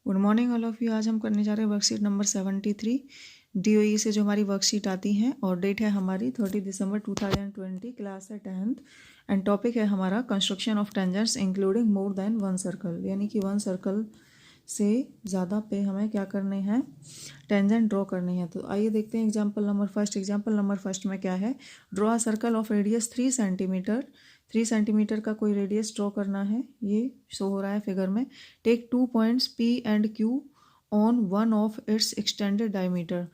Good morning all of you. आज हम करने जा रहे हैं वर्कशीट नंबर 73 DOE से जो हमारी वर्कशीट आती हैं और डेट है हमारी 30 दिसंबर 2020, क्लास है 10th एंड टॉपिक है हमारा construction of tangents including more than one circle, यानी कि वन सर्कल से ज़्यादा पे हमें क्या करने हैं, टेंजेंट ड्रॉ करने हैं। तो आइए देखते हैं example number first. Example number first में क्या है, draw a circle of radius 3 centimetre. 3 centimetre का कोई रेडियस ड्रॉ करना है, ये शो हो रहा है फिगर में। Take 2 points P and Q on one of its extended diameter.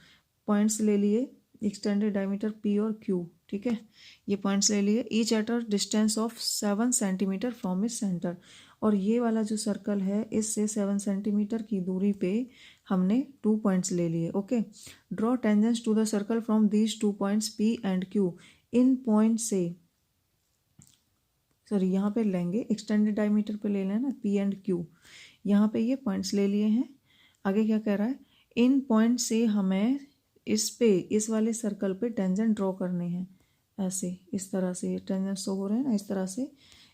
Points ले लिए, एक्सटेंडेड डायमीटर P और Q, ठीक है, ये पॉइंट्स ले लिए। Each at a distance of 7 centimetre from इस सेंटर। और ये वाला जो सर्कल है, इससे 7 सेंटीमीटर की दूरी पे हमने 2 पॉइंट्स ले लिए। Okay, draw tangents to the circle from these 2 points P and Q। इन पॉइंट से, सॉरी यहाँ पे लेंगे, एक्सटेंडेड डायमीटर पे ले लेना P एंड Q, यहाँ पे ये पॉइंट्स ले लिए हैं। आगे क्या कह रहा है, इन पॉइंट से हमें इस पे, इस वाले सर्कल पे टेंजेंट ड्रॉ करने हैं। ऐसे इस तरह से टेंजेंट शो हो रहे हैं ना, इस तरह से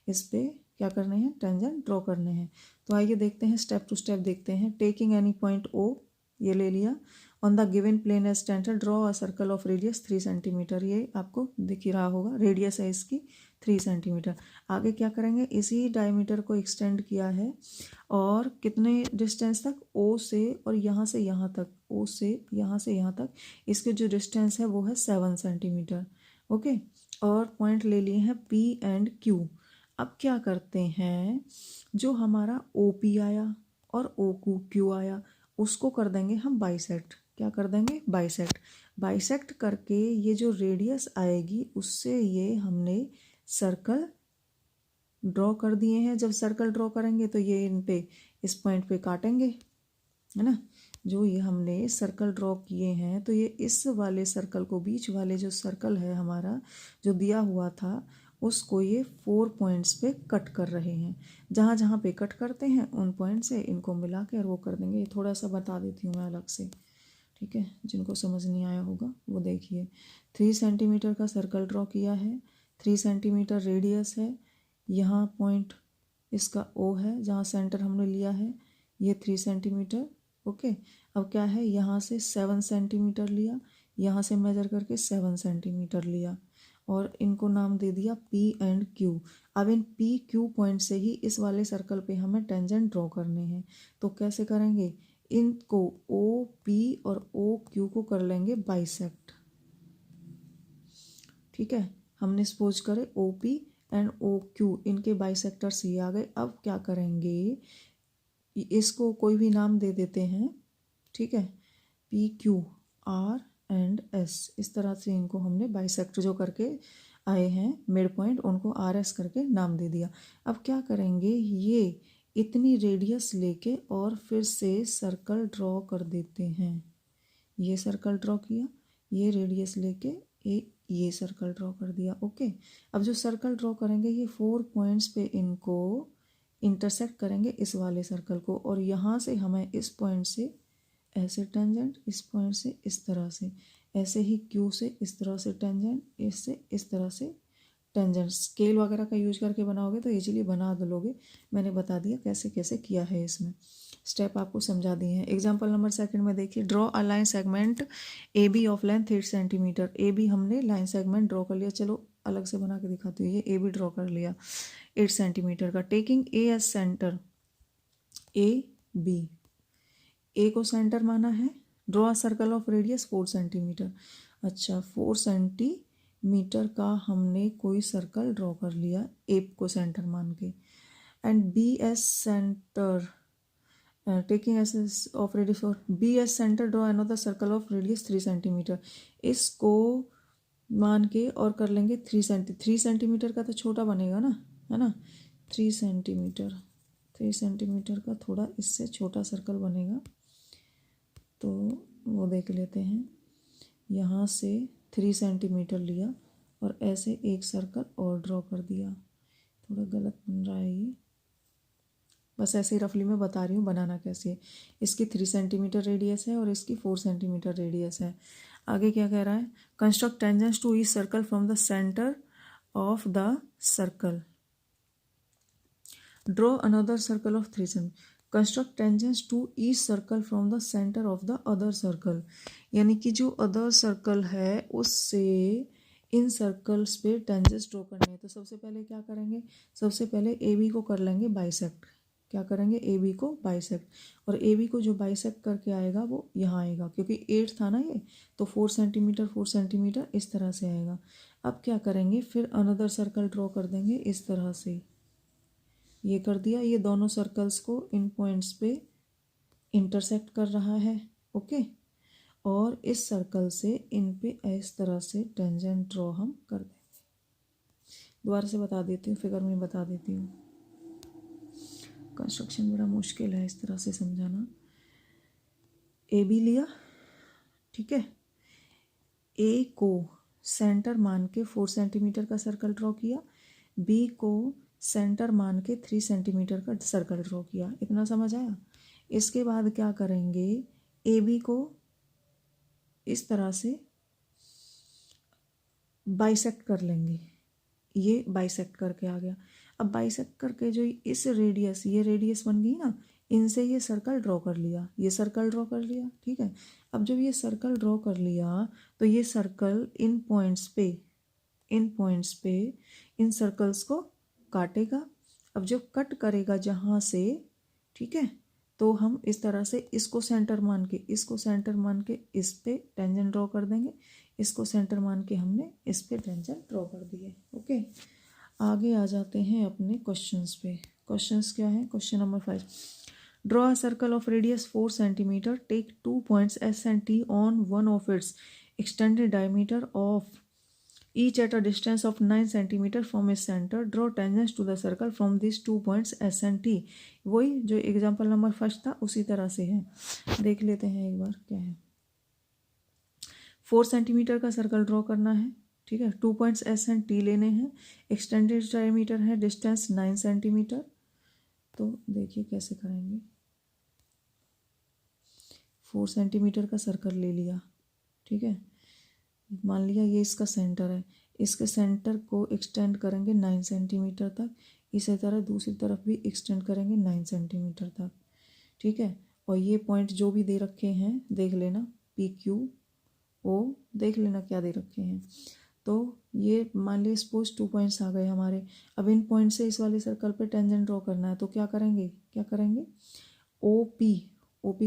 इस पे क्या करने हैं, टेंजेंट ड्रॉ करने हैं। तो आइए देखते हैं, स्टेप टू स्टेप देखते हैं। टेकिंग एनी पॉइंट O, ये ले लिया। On the given plane as centre draw a circle of radius 3 centimetre. ये आपको दिख ही रहा होगा, रेडियस है इसकी 3 सेंटीमीटर। आगे क्या करेंगे, इसी डायमीटर को एक्सटेंड किया है और कितने डिस्टेंस तक, O से और यहाँ से यहाँ तक, O से यहाँ तक इसके जो डिस्टेंस है वो है 7 सेंटीमीटर। ओके, और पॉइंट ले लिए हैं P एंड Q। अब क्या करते हैं, जो हमारा OP आया और OQ आया, उसको कर देंगे हम बाइसेक्ट। क्या कर देंगे, बाइसेक्ट। बाइसेक्ट करके ये जो रेडियस आएगी उससे ये हमने सर्कल ड्रॉ कर दिए हैं। जब सर्कल ड्रॉ करेंगे तो ये इन पे, इस पॉइंट पे काटेंगे, है ना। जो ये हमने सर्कल ड्रॉ किए हैं तो ये इस वाले सर्कल को, बीच वाले जो सर्कल है हमारा जो दिया हुआ था, उसको ये 4 पॉइंट्स पे कट कर रहे हैं। जहाँ जहाँ पे कट करते हैं उन पॉइंट से इनको मिला के और वो कर देंगे। ये थोड़ा सा बता देती हूँ मैं अलग से, ठीक है, जिनको समझ नहीं आया होगा वो देखिए। 3 सेंटीमीटर का सर्कल ड्रॉ किया है, 3 सेंटीमीटर रेडियस है। यहाँ पॉइंट इसका O है जहाँ सेंटर हमने लिया है, ये 3 सेंटीमीटर। ओके, अब क्या है, यहाँ से 7 सेंटीमीटर लिया, यहाँ से मेजर करके 7 सेंटीमीटर लिया और इनको नाम दे दिया P एंड Q। अब इन PQ पॉइंट से ही इस वाले सर्कल पे हमें टेंजेंट ड्रॉ करने हैं। तो कैसे करेंगे, इनको OP और OQ को कर लेंगे बाइसेक्ट। ठीक है, हमने सपोज करे OP एंड OQ, इनके बाइसेक्टर्स ये आ गए। अब क्या करेंगे, इसको कोई भी नाम दे देते हैं, ठीक है, PQ, R एंड S, इस तरह से इनको हमने बाइसेक्ट जो करके आए हैं मिड पॉइंट, उनको RS करके नाम दे दिया। अब क्या करेंगे, ये इतनी रेडियस लेके और फिर से सर्कल ड्रॉ कर देते हैं। ये सर्कल ड्रॉ किया, ये रेडियस लेके ये सर्कल ड्रॉ कर दिया। ओके, अब जो सर्कल ड्रॉ करेंगे ये 4 पॉइंट्स पे इनको इंटरसेक्ट करेंगे इस वाले सर्कल को, और यहाँ से हमें इस पॉइंट से ऐसे टेंजेंट, इस पॉइंट से इस तरह से, ऐसे ही Q से इस तरह से टेंजेंट, इससे इस तरह से टेंजेंट। स्केल वगैरह का यूज करके बनाओगे तो इजीली बना दोगे। मैंने बता दिया कैसे कैसे किया है, इसमें स्टेप आपको समझा दिए हैं। एग्जाम्पल नंबर सेकंड में देखिए, draw a line segment AB of length 8 centimetre. AB हमने लाइन सेगमेंट ड्रॉ कर लिया, चलो अलग से बना के दिखाती हूँ। ये AB ड्रॉ कर लिया 8 सेंटीमीटर का। Taking A as centre, AB, A को सेंटर माना है। Draw a circle of radius 4 centimetre. अच्छा, 4 सेंटीमीटर का हमने कोई सर्कल ड्रॉ कर लिया A को सेंटर मान के। And B as centre, taking as of radius of B as centre, draw another circle of radius 3 centimetre. इसको मान के और कर लेंगे 3 सेंटीमीटर का तो छोटा बनेगा ना, है ना। 3 सेंटीमीटर का थोड़ा इससे छोटा सर्कल बनेगा, तो वो देख लेते हैं। यहाँ से 3 सेंटीमीटर लिया और ऐसे एक सर्कल और ड्रॉ कर दिया। थोड़ा गलत बन रहा है ये, बस ऐसे ही रफली मैं बता रही हूँ बनाना कैसे है। इसकी 3 सेंटीमीटर रेडियस है और इसकी 4 सेंटीमीटर रेडियस है। आगे क्या कह रहा है, construct tangents to each circle from the centre of the circle. Draw another circle of 3 centimetre. Construct tangents to each circle from the centre of the other circle, यानी कि जो अदर सर्कल है उससे इन सर्कल्स पे tangents draw करने हैं। तो सबसे पहले क्या करेंगे, सबसे पहले ए बी को कर लेंगे बाइसेक्ट। क्या करेंगे, ए बी को बाइसेक्ट, और ए बी को जो बाइसेक्ट करके आएगा वो यहाँ आएगा, क्योंकि 8 था ना ये, तो 4 सेंटीमीटर 4 सेंटीमीटर इस तरह से आएगा। अब क्या करेंगे, फिर अनदर सर्कल ड्रॉ कर देंगे इस तरह से। ये कर दिया, ये दोनों सर्कल्स को इन पॉइंट्स पे इंटरसेक्ट कर रहा है। ओके, और इस सर्कल से इन पे इस तरह से टेंजेंट ड्रॉ हम कर देंगे। दोबारा से बता देती हूँ, फिगर में बता देती हूँ। कंस्ट्रक्शन बड़ा मुश्किल है इस तरह से समझाना। ए बी लिया, ठीक है, ए को सेंटर मान के 4 सेंटीमीटर का सर्कल ड्रॉ किया, बी को सेंटर मान के 3 सेंटीमीटर का सर्कल ड्रॉ किया। इतना समझ आया। इसके बाद क्या करेंगे, ए बी को इस तरह से बाइसेक्ट कर लेंगे। ये बाइसेक्ट करके आ गया। अब बाइसेक्ट करके जो इस रेडियस, ये रेडियस बन गई ना, इनसे ये सर्कल ड्रॉ कर लिया, ये सर्कल ड्रॉ कर लिया, ठीक है। अब जब ये सर्कल ड्रॉ कर लिया तो ये सर्कल इन पॉइंट्स पे इन सर्कल्स को काटेगा। अब जब कट करेगा जहाँ से, ठीक है, तो हम इस तरह से इसको सेंटर मान के इस पे टेंजेंट ड्रॉ कर देंगे। इसको सेंटर मान के हमने इस पे टेंजेंट ड्रॉ कर दिए। ओके, आगे आ जाते हैं अपने क्वेश्चंस पे। क्वेश्चंस क्या है, question number 5, draw a circle of radius 4 centimetre, take 2 points S and T on one of its extended diameter of each at a distance of 9 cm from its center. Draw tangents to the circle from these 2 points S and T. वही जो example number first था उसी तरह से है। देख लेते हैं एक बार क्या है। 4 सेंटीमीटर का सर्कल ड्रॉ करना है, ठीक है। 2 पॉइंट्स S एंड T लेने हैं, एक्सटेंडेड डायमीटर है डिस्टेंस 9 सेंटीमीटर। तो देखिए कैसे करेंगे। 4 सेंटीमीटर का सर्कल ले लिया, ठीक है, मान लिया ये इसका सेंटर है, इसके सेंटर को एक्सटेंड करेंगे 9 सेंटीमीटर तक, इसी तरह दूसरी तरफ भी एक्सटेंड करेंगे 9 सेंटीमीटर तक, ठीक है। और ये पॉइंट जो भी दे रखे हैं देख लेना, पी क्यू ओ देख लेना क्या दे रखे हैं। तो ये मान लिया सपोज 2 पॉइंट्स आ गए हमारे। अब इन पॉइंट से इस वाले सर्कल पे टेंजेंट ड्रॉ करना है, तो क्या करेंगे, ओ पी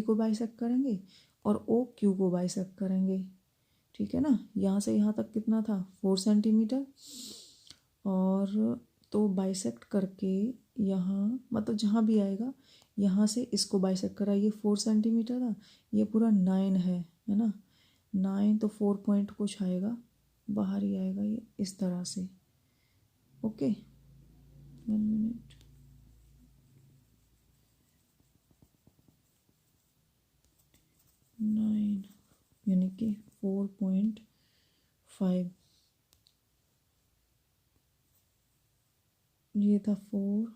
को बाइसेक्ट करेंगे और ओ क्यू को बाइसेक्ट करेंगे, ठीक है ना। यहाँ से यहाँ तक कितना था, 4 सेंटीमीटर, और तो बाइसेक्ट करके यहाँ मतलब जहाँ भी आएगा यहाँ से इसको बाइसेक्ट करा, ये 4 सेंटीमीटर था, ये पूरा 9 है ना, 9 तो 4 पॉइंट कुछ आएगा, बाहर ही आएगा ये इस तरह से। ओके, 1 मिनट, यानी कि 4.5, ये था 4,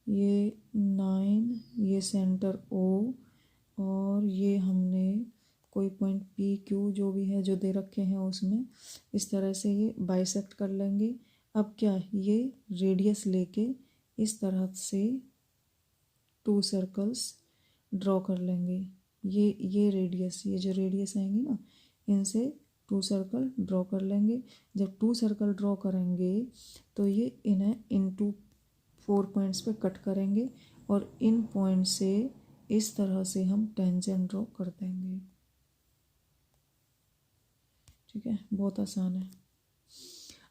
ये 9, ये सेंटर O, और ये हमने कोई पॉइंट P Q जो भी है जो दे रखे हैं उसमें इस तरह से ये बाइसेक्ट कर लेंगे। अब क्या, ये रेडियस लेके इस तरह से 2 सर्कल्स ड्रॉ कर लेंगे। ये रेडियस, ये जो रेडियस आएंगी ना, इनसे 2 सर्कल ड्रॉ कर लेंगे। जब 2 सर्कल ड्रॉ करेंगे तो ये इन्हें इनटू 4 पॉइंट्स पे कट करेंगे और इन पॉइंट से इस तरह से हम टेंजेंट ड्रॉ कर देंगे, ठीक है, बहुत आसान है।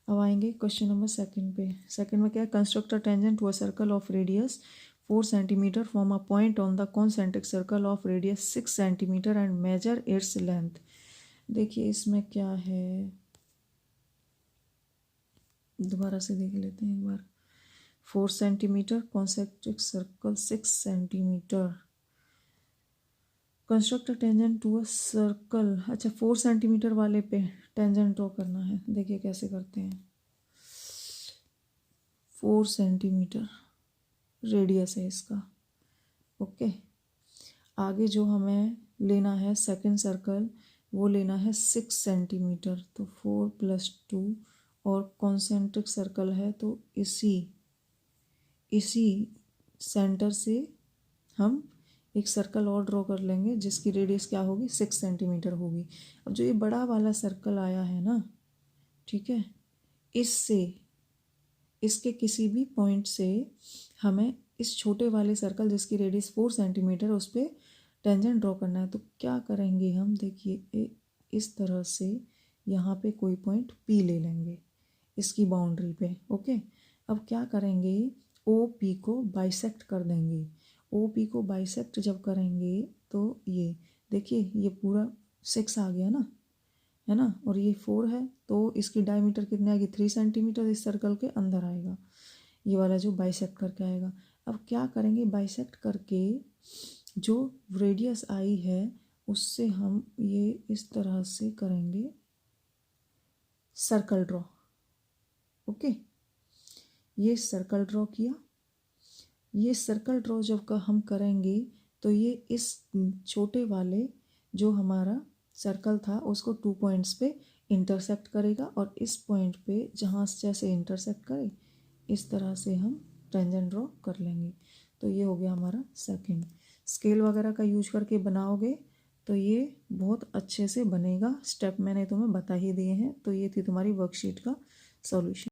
अब आएंगे क्वेश्चन नंबर 2 पे। सेकंड में क्या है, construct a tangent to a circle of radius 4 centimetre from a point on the concentric circle of radius 6 centimetre and measure its length. देखिए इसमें क्या है, दोबारा से देख लेते हैं एक बार। 4 centimetre concentric circle 6 centimetre, construct tangent to a circle. अच्छा 4 सेंटीमीटर वाले पे टेंजेंट ड्रॉ करना है, देखिए कैसे करते हैं। 4 सेंटीमीटर रेडियस है इसका, ओके। आगे जो हमें लेना है सेकंड सर्कल, वो लेना है 6 सेंटीमीटर, तो 4 + 2, और कॉन्सेंट्रिक सर्कल है तो इसी सेंटर से हम एक सर्कल और ड्रॉ कर लेंगे जिसकी रेडियस क्या होगी 6 सेंटीमीटर होगी। अब जो ये बड़ा वाला सर्कल आया है ना, ठीक है, इससे इसके किसी भी पॉइंट से हमें इस छोटे वाले सर्कल जिसकी रेडियस 4 सेंटीमीटर उस पर टेंजेंट ड्रॉ करना है। तो क्या करेंगे हम, देखिए इस तरह से यहाँ पे कोई पॉइंट P ले लेंगे इसकी बाउंड्री पे। ओके, अब क्या करेंगे, OP को बाइसेक्ट कर देंगे। OP को बाइसेक्ट जब करेंगे तो ये देखिए ये पूरा 6 आ गया ना, है ना, और ये 4 है तो इसकी डायमीटर कितनी आएगी 3 सेंटीमीटर इस सर्कल के अंदर आएगा, ये वाला जो बाइसेक्ट करके आएगा। अब क्या करेंगे, बाइसेक्ट करके जो रेडियस आई है उससे हम ये इस तरह से करेंगे सर्कल ड्रॉ। ओके, ये सर्कल ड्रॉ किया। ये सर्कल ड्रॉ जब हम करेंगे तो ये इस छोटे वाले जो हमारा सर्कल था उसको 2 पॉइंट्स पे इंटरसेक्ट करेगा और इस पॉइंट पे जहाँ जैसे इंटरसेक्ट करे इस तरह से हम टेंजेंट ड्रॉ कर लेंगे। तो ये हो गया हमारा सेकंड। स्केल वगैरह का यूज करके बनाओगे तो ये बहुत अच्छे से बनेगा। स्टेप मैंने तुम्हें बता ही दिए हैं। तो ये थी तुम्हारी वर्कशीट का सॉल्यूशन।